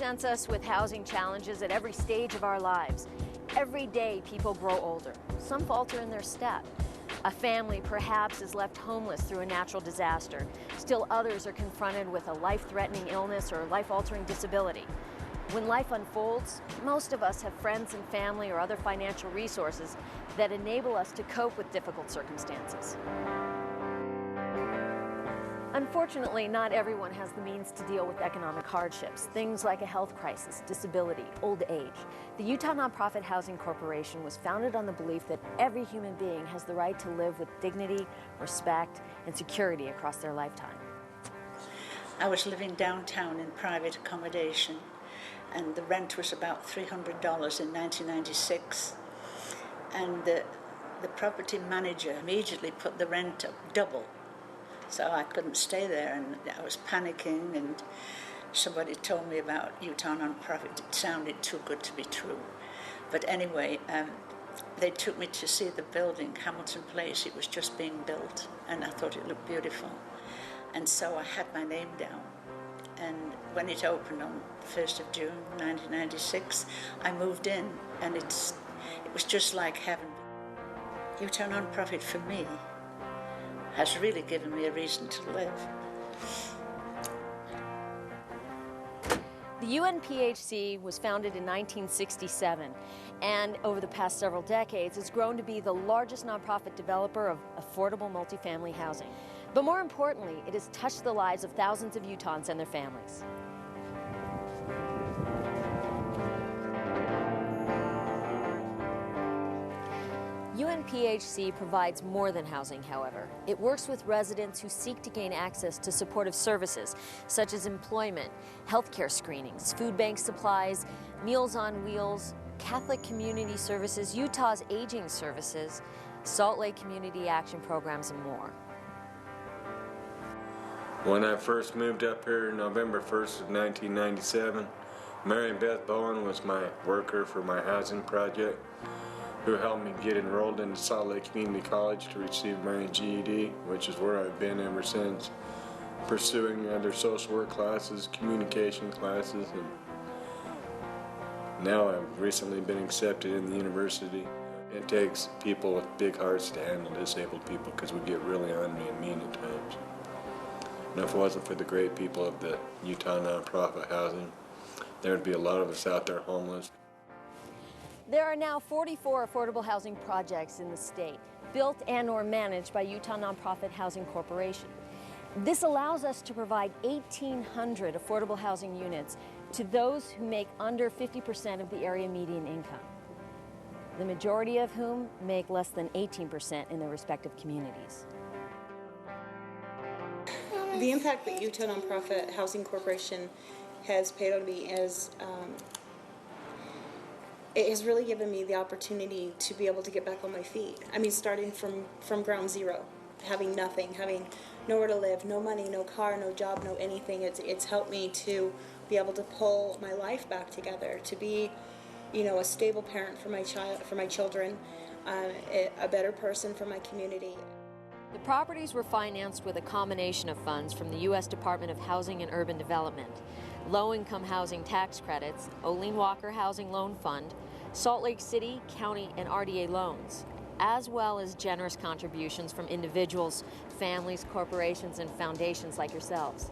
presents us with housing challenges at every stage of our lives. Every day, people grow older. Some falter in their step. A family perhaps is left homeless through a natural disaster. Still others are confronted with a life-threatening illness or life-altering disability. When life unfolds, most of us have friends and family or other financial resources that enable us to cope with difficult circumstances. Unfortunately, not everyone has the means to deal with economic hardships, things like a health crisis, disability, old age. The Utah Nonprofit Housing Corporation was founded on the belief that every human being has the right to live with dignity, respect, and security across their lifetime. I was living downtown in private accommodation, and the rent was about $300 in 1996. And the property manager immediately put the rent up double. So I couldn't stay there, and I was panicking, and somebody told me about Utah Nonprofit. It sounded too good to be true. But anyway, they took me to see the building, Hamilton Place. It was just being built, and I thought it looked beautiful. And so I had my name down. And when it opened on the 1st of June, 1996, I moved in, and it was just like heaven. Utah Nonprofit, for me, has really given me a reason to live. The UNPHC was founded in 1967, and over the past several decades has grown to be the largest nonprofit developer of affordable multifamily housing. But more importantly, it has touched the lives of thousands of Utahns and their families. UNPHC provides more than housing, however. It works with residents who seek to gain access to supportive services such as employment, healthcare screenings, food bank supplies, Meals on Wheels, Catholic Community Services, Utah's Aging Services, Salt Lake Community Action Programs, and more. When I first moved up here November 1st of 1997, Mary Beth Bowen was my worker for my housing project, who helped me get enrolled into Salt Lake Community College to receive my GED, which is where I've been ever since, pursuing other social work classes, communication classes, and now I've recently been accepted in the university. It takes people with big hearts to handle disabled people because we get really ornery and mean at times. And if it wasn't for the great people of the Utah Nonprofit Housing, there would be a lot of us out there homeless. There are now 44 affordable housing projects in the state, built and or managed by Utah Nonprofit Housing Corporation. This allows us to provide 1,800 affordable housing units to those who make under 50% of the area median income, the majority of whom make less than 18% in their respective communities. The impact that Utah Nonprofit Housing Corporation has paid on me is it has really given me the opportunity to be able to get back on my feet. I mean, starting from ground zero, having nothing, having nowhere to live, no money, no car, no job, no anything. It's helped me to be able to pull my life back together, to be, you know, a stable parent for my children, a better person for my community. The properties were financed with a combination of funds from the U.S. Department of Housing and Urban Development, low-income housing tax credits, Olene Walker Housing Loan Fund, Salt Lake City, County, and RDA loans, as well as generous contributions from individuals, families, corporations, and foundations like yourselves.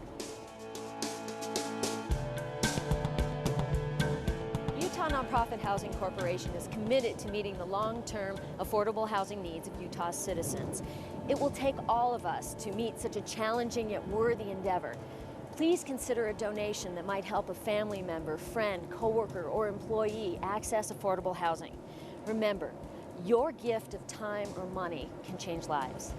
Utah Nonprofit Housing Corporation is committed to meeting the long-term affordable housing needs of Utah's citizens. It will take all of us to meet such a challenging yet worthy endeavor. Please consider a donation that might help a family member, friend, coworker, or employee access affordable housing. Remember, your gift of time or money can change lives.